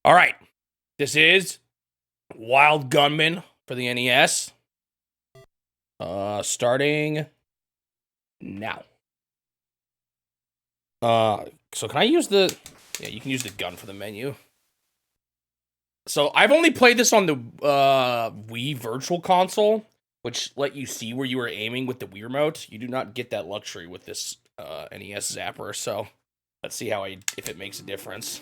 All right. This is Wild Gunman for the NES. Starting now. So can I use the... Yeah, you can use the gun for the menu. So I've only played this on the Wii Virtual Console, which let you see where you were aiming with the Wii Remote. You do not get that luxury with this NES Zapper, so let's see if it makes a difference.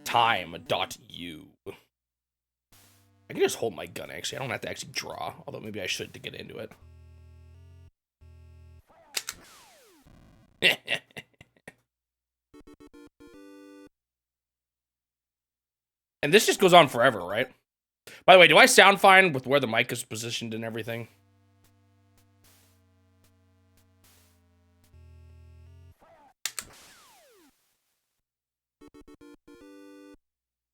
Time.u. I can just hold my gun, actually. I don't have to actually draw, although maybe I should to get into it. And this just goes on forever, right? By the way, do I sound fine with where the mic is positioned and everything?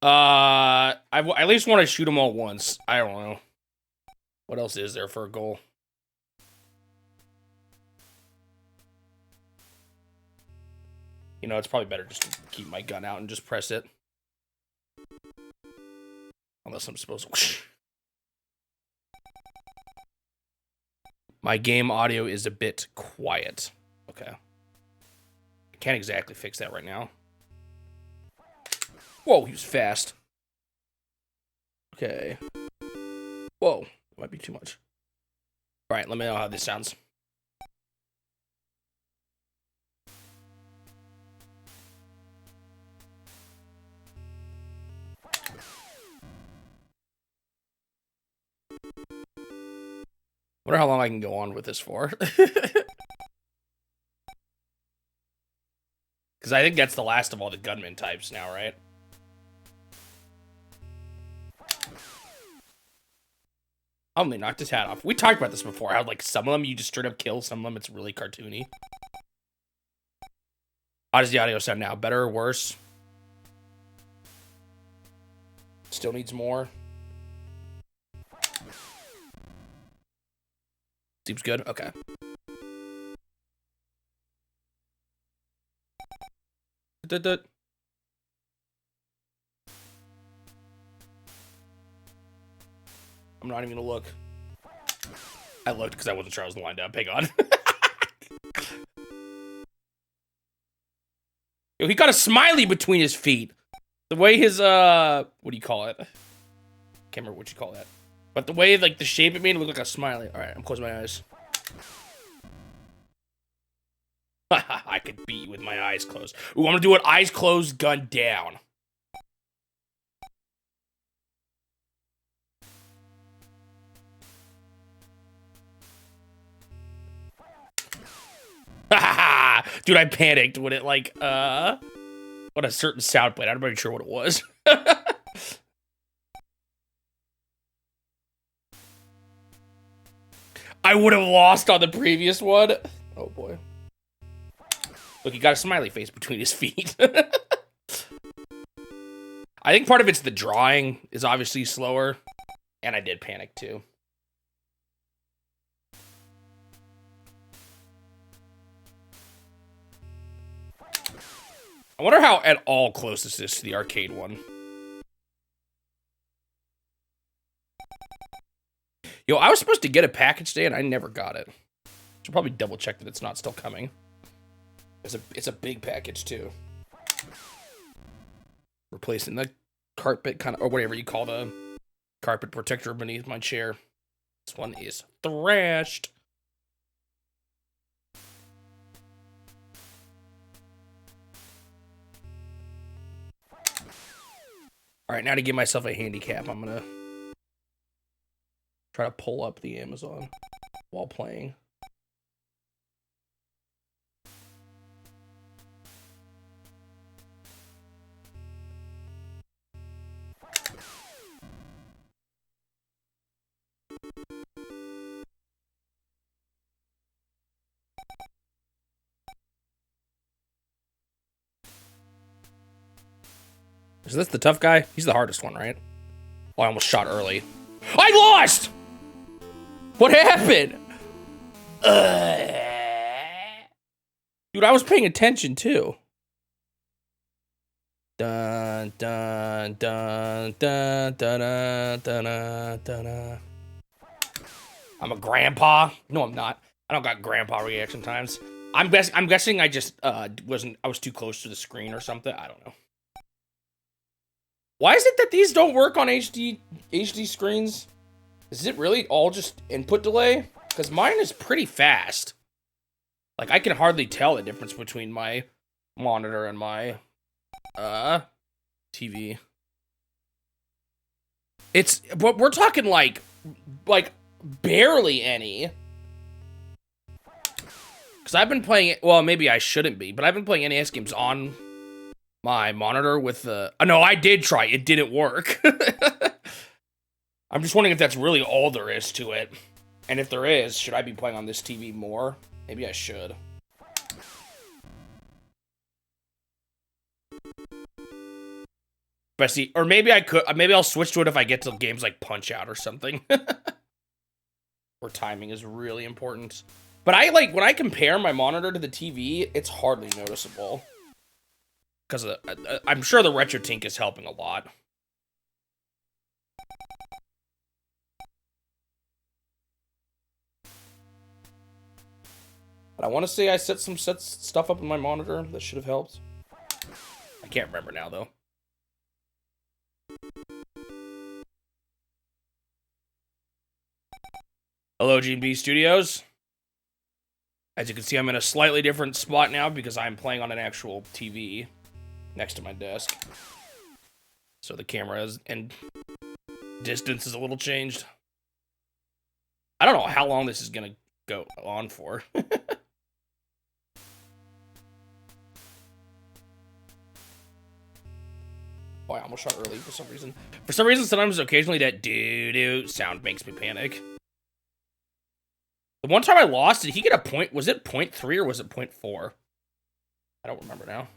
I at least want to shoot them all once. I don't know. What else is there for a goal? You know, it's probably better just to keep my gun out and just press it. Unless I'm supposed to... My game audio is a bit quiet. Okay. I can't exactly fix that right now. Whoa, he was fast. Okay. Whoa, might be too much. All right, let me know how this sounds. Wonder how long I can go on with this for. Because I think that's the last of all the gunman types now, right? I'm gonna knock his hat off. We talked about this before, how like some of them you just straight up kill, some of them it's really cartoony. How does the audio sound now? Better or worse? Still needs more. Seems good? Okay. I'm not even gonna look. I looked because I wasn't sure I was lined up. Hang on. Yo, he got a smiley between his feet. The way his, what do you call it? Can't remember what you call that. But the way, like, the shape it made, it looked like a smiley. All right, I'm closing my eyes. I could beat you with my eyes closed. Ooh, I'm gonna do it eyes closed, gun down. Dude, I panicked when it, like, what a certain sound played. I'm not even sure what it was. I would have lost on the previous one. Oh, boy. Look, he got a smiley face between his feet. I think part of it's the drawing is obviously slower. And I did panic, too. I wonder how at all close this is to the arcade one. Yo, I was supposed to get a package today and I never got it. Should probably double check that it's not still coming. It's a big package too. Replacing the carpet kind of, or whatever you call the carpet protector beneath my chair. This one is thrashed. All right, now to give myself a handicap, I'm gonna try to pull up the Amazon while playing. Is this the tough guy? He's the hardest one, right? Oh, I almost shot early. I lost! What happened? Dude, I was paying attention too. Dun dun dun dun dun dun dun dun. I'm a grandpa. No, I'm not. I don't got grandpa reaction times. I'm guessing I just I was too close to the screen or something. I don't know. Why is it that these don't work on HD screens? Is it really all just input delay? Because mine is pretty fast. Like, I can hardly tell the difference between my monitor and my TV. But we're talking like barely any. Because I've been playing it, well, maybe I shouldn't be, but I've been playing NES games on my monitor with the, no, I did try, it didn't work. I'm just wondering if that's really all there is to it. And if there is, should I be playing on this TV more? Maybe I should. But see, or maybe I could, maybe I'll switch to it if I get to games like Punch-Out or something. Where timing is really important. But when I compare my monitor to the TV, it's hardly noticeable. Because I'm sure the RetroTink is helping a lot. But I want to say I set some stuff up in my monitor that should have helped. I can't remember now, though. Hello, G&B Studios. As you can see, I'm in a slightly different spot now because I'm playing on an actual TV next to my desk. So the camera and distance is a little changed. I don't know how long this is going to go on for. Oh, I almost shot early for some reason. For some reason, sometimes occasionally that doo-doo sound makes me panic. The one time I lost, did he get a point? Was it 0.3 or was it 0.4? I don't remember now.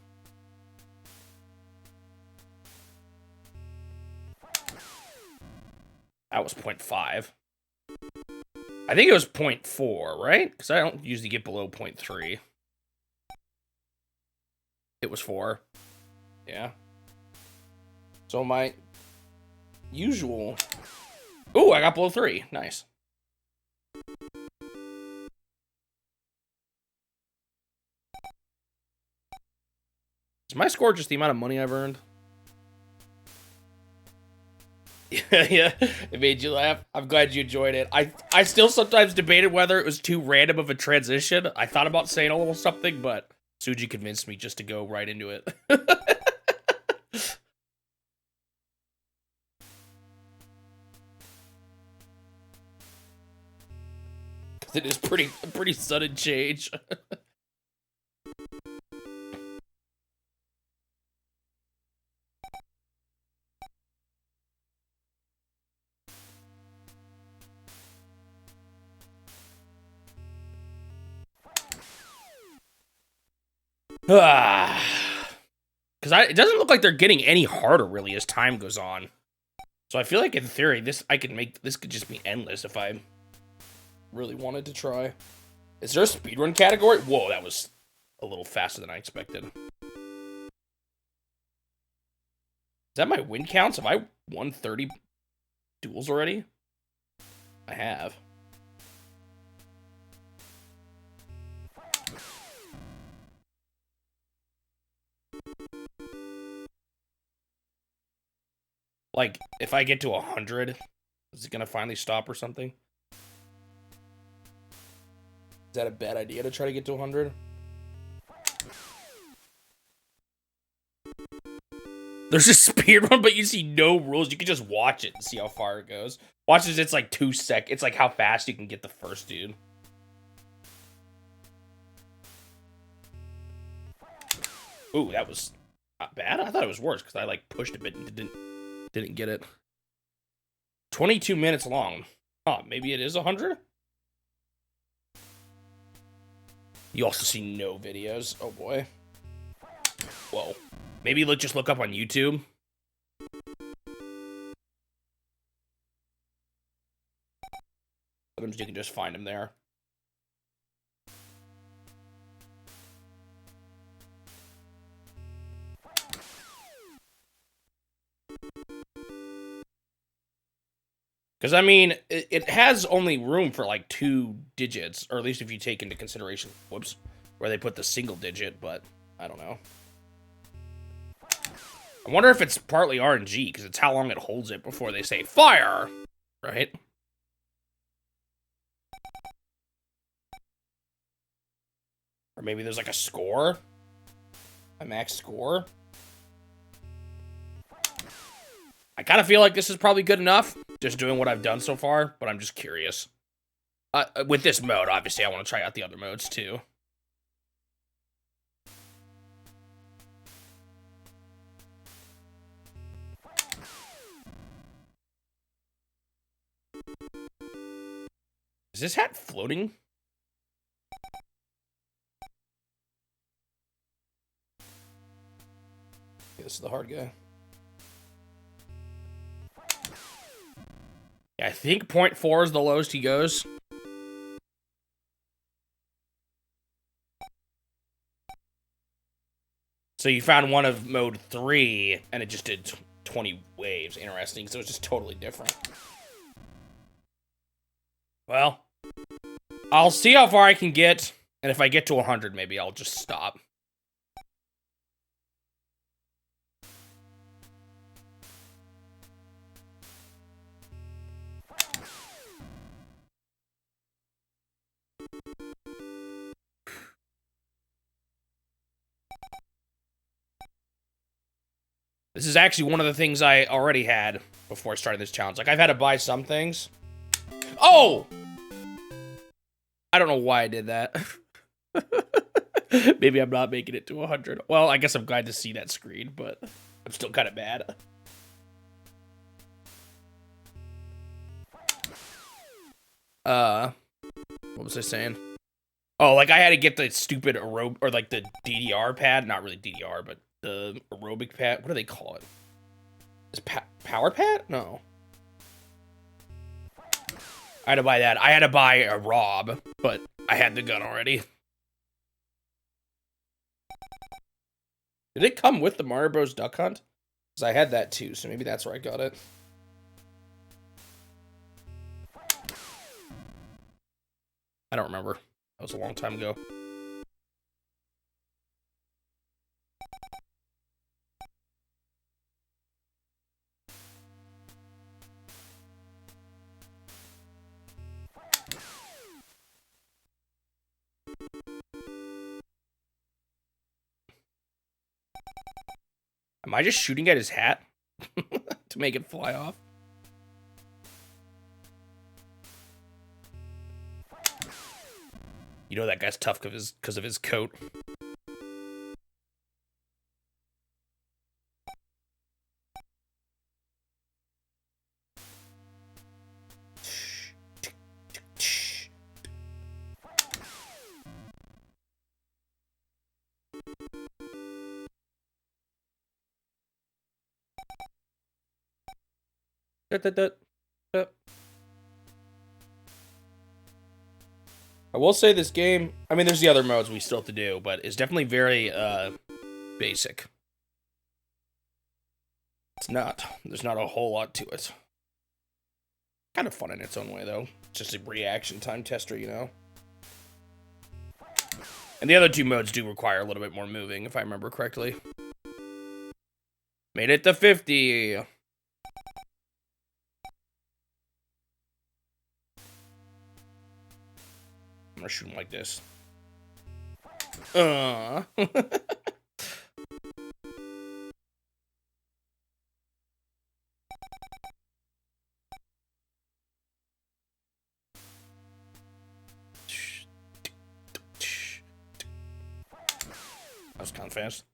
That was 0.5. I think it was 0.4, right? Because I don't usually get below 0.3. It was 4. Yeah. So my usual... Ooh, I got below 3. Nice. Is my score just the amount of money I've earned? Yeah, it made you laugh. I'm glad you enjoyed it. I still sometimes debated whether it was too random of a transition. I thought about saying a little something, but Suji convinced me just to go right into it. It is pretty sudden change. Because it doesn't look like they're getting any harder really as time goes on. So I feel like in theory this could just be endless if I really wanted to try. Is there a speedrun category? Whoa, that was a little faster than I expected. Is that my win counts? Have I won 30 duels already? I have. Like, if I get to 100, is it gonna finally stop or something? Is that a bad idea to try to get to 100? There's a speedrun, but you see no rules. You can just watch it and see how far it goes. Watch this, it's like 2 seconds. It's like how fast you can get the first dude. Ooh, that was not bad. I thought it was worse because I like pushed a bit and didn't get it. 22 minutes long. Oh, maybe it is 100? You also see no videos. Oh boy. Whoa. Maybe just look up on YouTube. Sometimes you can just find them there. Because, I mean, it has only room for, like, 2 digits, or at least if you take into consideration, whoops, where they put the single digit, but I don't know. I wonder if it's partly RNG, because it's how long it holds it before they say, fire! Right? Or maybe there's, like, a score? A max score? I kind of feel like this is probably good enough, just doing what I've done so far, but I'm just curious. With this mode, obviously, I want to try out the other modes, too. Is this hat floating? This is the hard guy. Yeah, I think 0.4 is the lowest he goes. So you found one of mode 3, and it just did 20 waves. Interesting, so it's just totally different. Well, I'll see how far I can get, and if I get to 100, maybe I'll just stop. This is actually one of the things I already had before starting this challenge. Like, I've had to buy some things. Oh! I don't know why I did that. Maybe I'm not making it to 100. Well, I guess I'm glad to see that screen, but I'm still kind of mad. What was I saying? Oh, like, I had to get the stupid aerobic, or like the DDR pad. Not really DDR, but the aerobic pad. What do they call it? Is power pad? No. I had to buy that. I had to buy a Rob, but I had the gun already. Did it come with the Mario Bros. Duck Hunt? Because I had that too, so maybe that's where I got it. I don't remember. That was a long time ago. Am I just shooting at his hat to make it fly off? You know that guy's tough because of his coat. I will say this game, I mean, there's the other modes we still have to do, but it's definitely very, basic. It's not. There's not a whole lot to it. Kind of fun in its own way, though. It's just a reaction time tester, you know? And the other 2 modes do require a little bit more moving, if I remember correctly. Made it to 50! I'm gonna shoot him like this. That was kind of fast.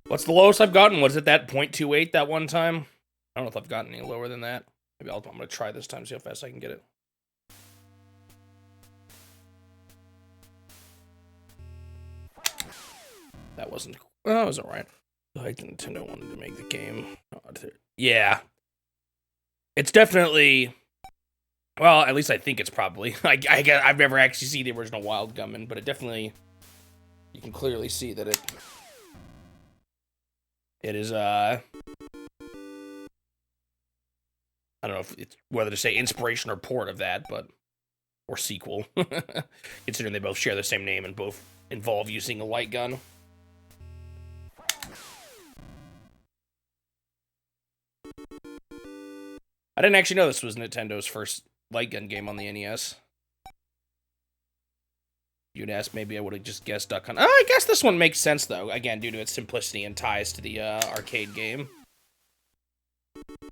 What's the lowest I've gotten? Was it that 0.28 that one time? I don't know if I've gotten any lower than that. Maybe I'm going to try this time, see how fast I can get it. That wasn't... Well, that was alright. Like, Nintendo wanted to make the game. Yeah. It's definitely, well, at least I think it's probably. I've never actually seen the original Wild Gunman, but it definitely, you can clearly see that it is, I don't know if it's whether to say inspiration or port of that, but, or sequel, considering they both share the same name and both involve using a light gun. I didn't actually know this was Nintendo's first light gun game on the NES. You'd ask, maybe I would have just guessed Duck Hunt. Oh, I guess this one makes sense, though. Again, due to its simplicity and ties to the arcade game.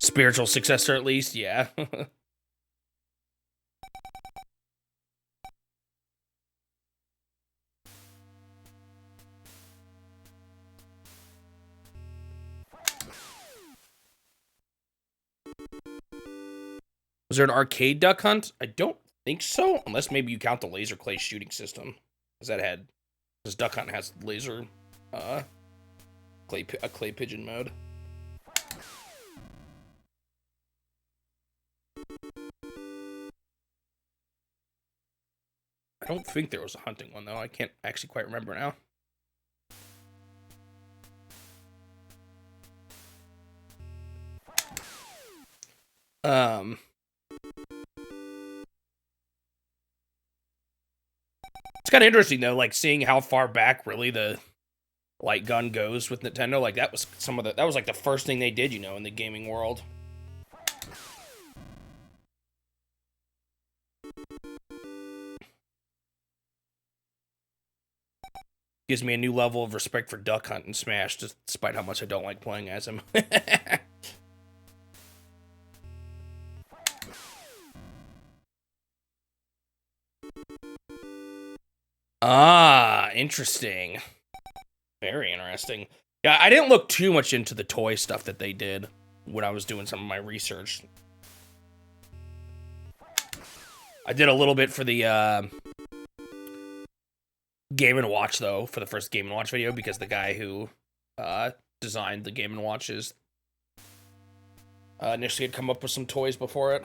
Spiritual successor, at least, yeah. Was there an arcade Duck Hunt? I don't think so, unless maybe you count the laser clay shooting system. Because Duck Hunt has laser, clay pigeon mode. I don't think there was a hunting one, though. I can't actually quite remember now. It's kind of interesting, though, like, seeing how far back, really, the light gun goes with Nintendo. Like, that was that was, like, the first thing they did, you know, in the gaming world. Gives me a new level of respect for Duck Hunt and Smash, despite how much I don't like playing as him. Ah, interesting. Very interesting. Yeah, I didn't look too much into the toy stuff that they did when I was doing some of my research. I did a little bit for the Game & Watch, though, for the first Game & Watch video, because the guy who designed the Game & Watches initially had come up with some toys before it.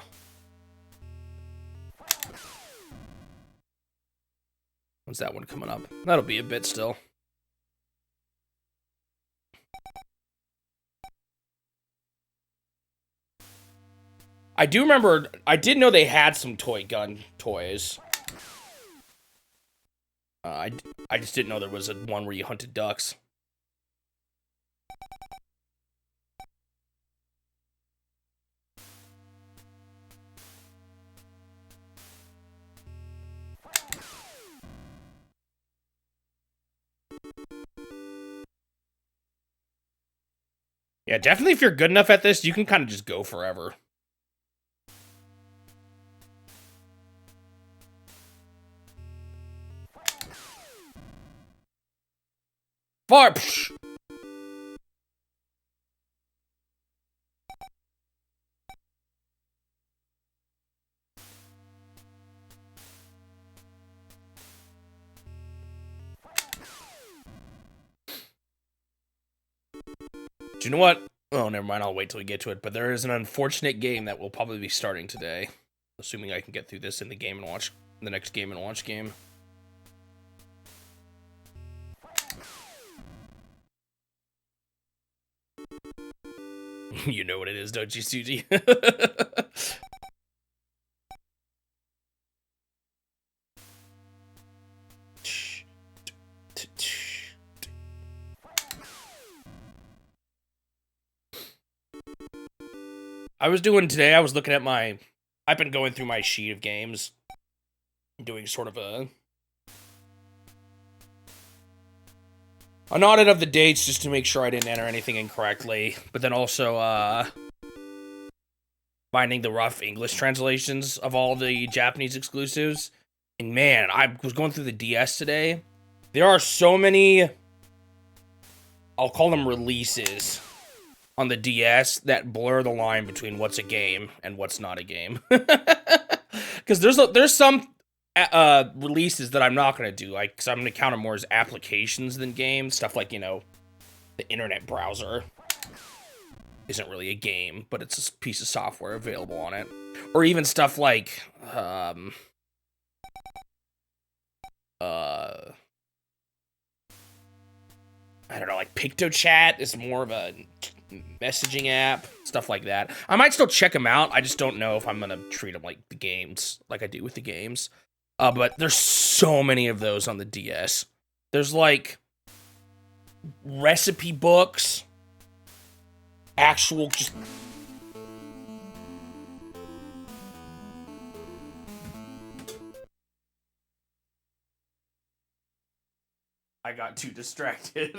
When's that one coming up? That'll be a bit still. I do remember, I did know they had some toy gun toys. I just didn't know there was one where you hunted ducks. Yeah, definitely if you're good enough at this, you can kind of just go forever. Far. Psh. Do you know what? Oh, never mind. I'll wait till we get to it. But there is an unfortunate game that will probably be starting today, assuming I can get through this in the Game & Watch, the next Game & Watch game. You know what it is, don't you, Suji? I was looking at I've been going through my sheet of games, doing sort of an audit of the dates just to make sure I didn't enter anything incorrectly, but then also, finding the rough English translations of all the Japanese exclusives. And man, I was going through the DS today. There are so many, I'll call them releases, on the DS that blur the line between what's a game and what's not a game. Because there's some releases that I'm not going to do, like, because I'm going to count them more as applications than games. Stuff like, you know, the internet browser isn't really a game, but it's a piece of software available on it. Or even stuff like, I don't know, like PictoChat is more of a messaging app, stuff like that. I might still check them out. I just don't know if I'm gonna treat them like the games, like I do with the games. But there's so many of those on the DS. There's like recipe books, actual just. I got too distracted.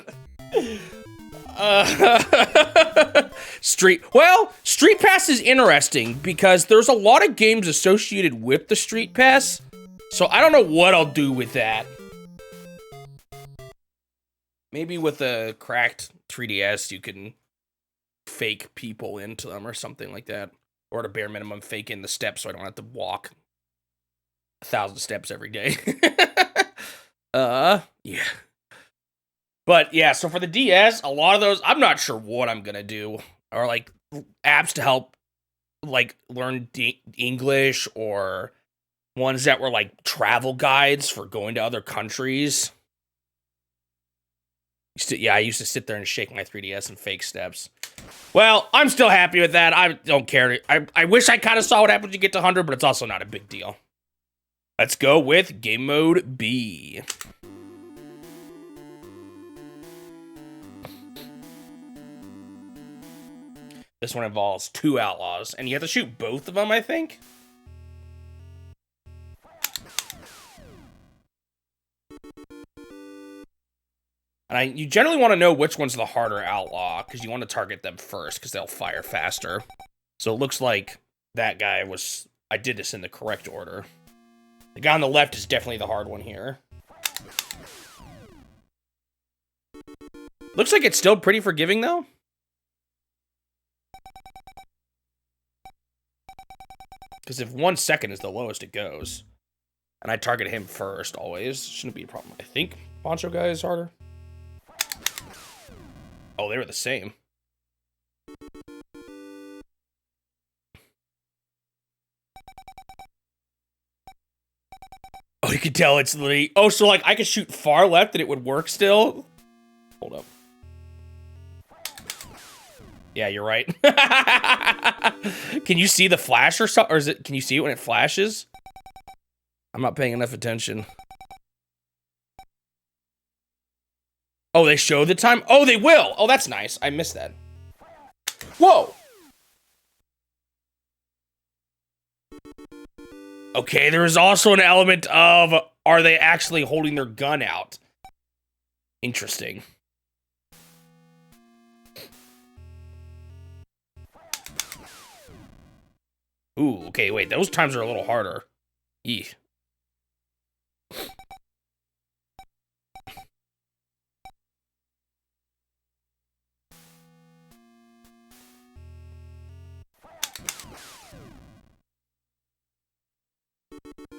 Street Pass is interesting because there's a lot of games associated with the Street Pass, so I don't know what I'll do with that. Maybe with a cracked 3DS, you can fake people into them or something like that. Or at a bare minimum, fake in the steps so I don't have to walk 1,000 steps every day. Yeah. But yeah, so for the DS, a lot of those, I'm not sure what I'm gonna do. Or like apps to help like learn English, or ones that were like travel guides for going to other countries. I used to sit there and shake my 3DS and fake steps. Well, I'm still happy with that. I don't care. I wish I kind of saw what happens when you get to 100, but it's also not a big deal. Let's go with Game Mode B. This one involves 2 outlaws, and you have to shoot both of them, I think? And you generally want to know which one's the harder outlaw, because you want to target them first, because they'll fire faster. So it looks like that guy was... I did this in the correct order. The guy on the left is definitely the hard one here. Looks like it's still pretty forgiving, though. Because if 1 second is the lowest it goes, and I target him first always, shouldn't be a problem. I think Poncho guy is harder. Oh, they were the same. Oh, you can tell it's literally... Oh, so like I could shoot far left and it would work still? Hold up. Yeah, you're right. Can you see the flash or something? Or is it? Can you see it when it flashes? I'm not paying enough attention. Oh, they show the time? Oh, they will. Oh, that's nice. I missed that. Whoa. Okay, there is also an element of, are they actually holding their gun out? Interesting. Ooh, okay, wait, those times are a little harder. Eeh.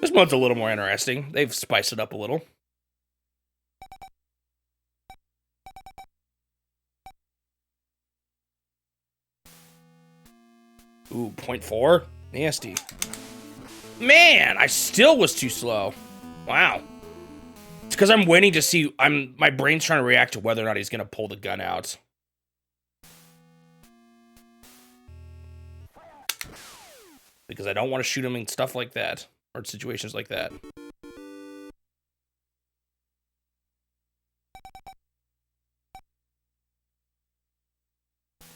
This mode's a little more interesting. They've spiced it up a little. Ooh, 0.4? Nasty. Man, I still was too slow. Wow. It's because I'm waiting to see... My brain's trying to react to whether or not he's going to pull the gun out. Because I don't want to shoot him in stuff like that. Or situations like that.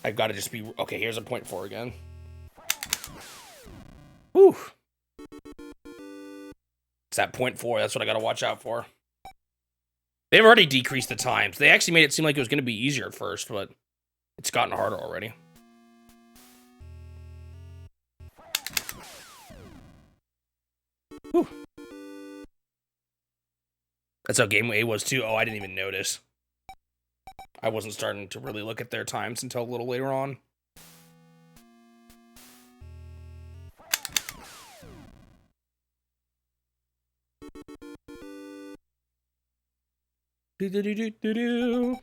I've got to just be... Okay, here's a 0.4 again. Whew. It's that 0.4. That's what I got to watch out for. They've already decreased the times. They actually made it seem like it was going to be easier at first, but it's gotten harder already. Whew. That's how game A was too. Oh, I didn't even notice. I wasn't starting to really look at their times until a little later on. Do-do-do-do-do-do.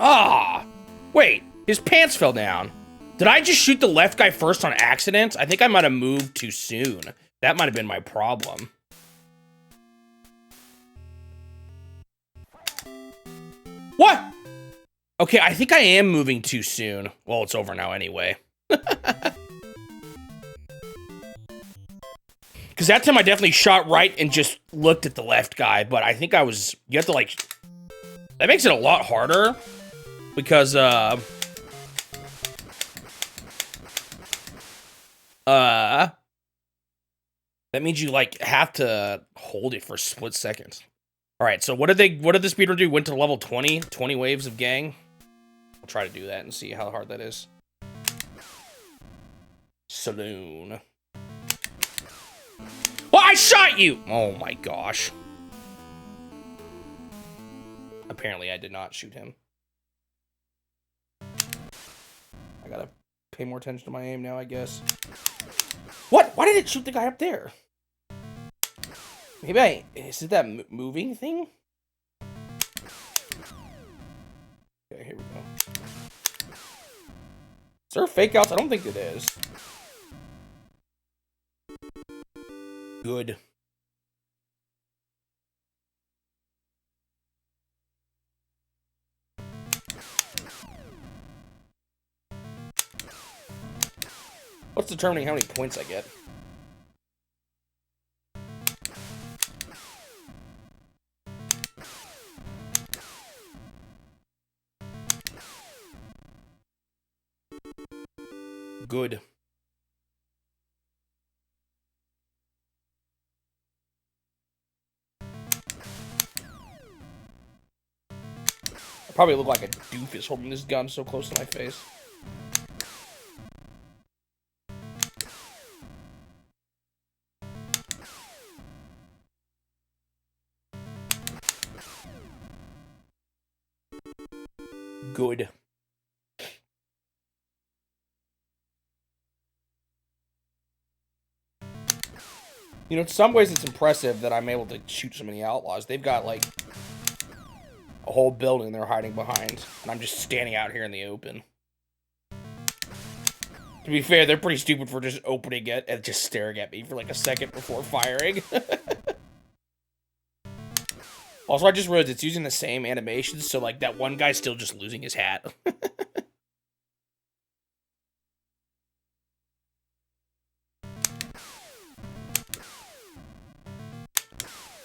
Ah! Wait, his pants fell down. Did I just shoot the left guy first on accident? I think I might have moved too soon. That might have been my problem. What? Okay, I think I am moving too soon. Well, it's over now anyway. Because that time I definitely shot right and just looked at the left guy, but I think I was... You have to, like... That makes it a lot harder. Because, that means you, like, have to hold it for split seconds. Alright, so what did the speedrun do? Went to level 20? 20 waves of gang? I'll try to do that and see how hard that is. Saloon. Well, I shot you! Oh my gosh. Apparently I did not shoot him. I gotta pay more attention to my aim now, I guess. What? Why did it shoot the guy up there? Maybe is it that moving thing? Okay, here we go. Is there fake outs? I don't think it is. Good. What's determining how many points I get? Good. I probably look like a doofus holding this gun so close to my face. Good. You know, in some ways it's impressive that I'm able to shoot so many outlaws. They've got, like, a whole building they're hiding behind, and I'm just standing out here in the open. To be fair, they're pretty stupid for just opening it and just staring at me for, like, a second before firing. Also, I just realized it's using the same animations, so, like, that one guy's still just losing his hat.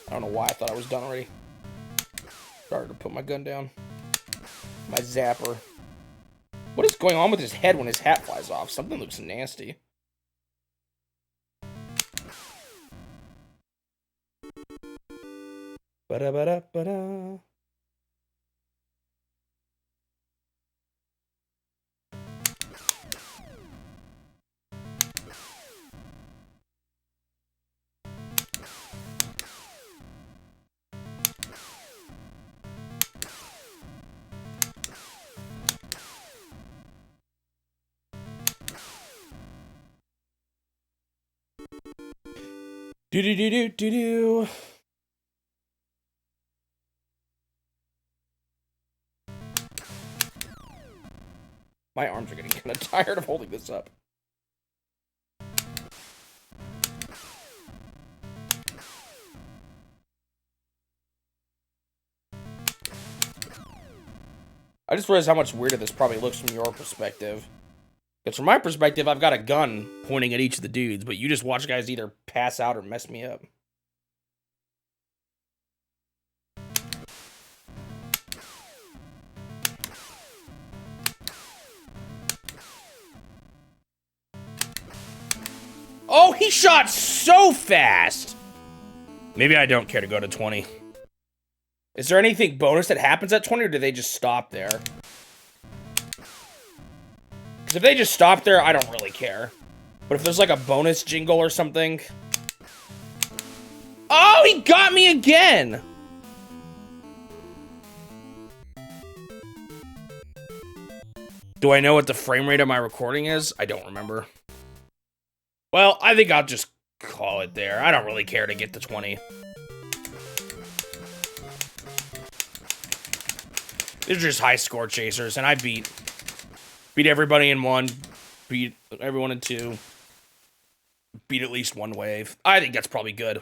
I don't know why I thought I was done already. Started to put my gun down. My zapper. What is going on with his head when his hat flies off? Something looks nasty. Ba-da-ba-da-ba-da. Do-do-do-do-do-do. My arms are getting kind of tired of holding this up. I just realized how much weirder this probably looks from your perspective. Because from my perspective, I've got a gun pointing at each of the dudes, but you just watch guys either pass out or mess me up. Oh, he shot so fast! Maybe I don't care to go to 20. Is there anything bonus that happens at 20, or do they just stop there? Because if they just stop there, I don't really care. But if there's like a bonus jingle or something... Oh, he got me again! Do I know what the frame rate of my recording is? I don't remember. Well, I think I'll just call it there. I don't really care to get to 20. These are just high score chasers, and I beat everybody in 1, beat everyone in 2, beat at least 1 wave. I think that's probably good.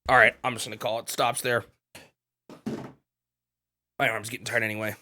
All right, I'm just gonna call it stops there. My arm's getting tired anyway.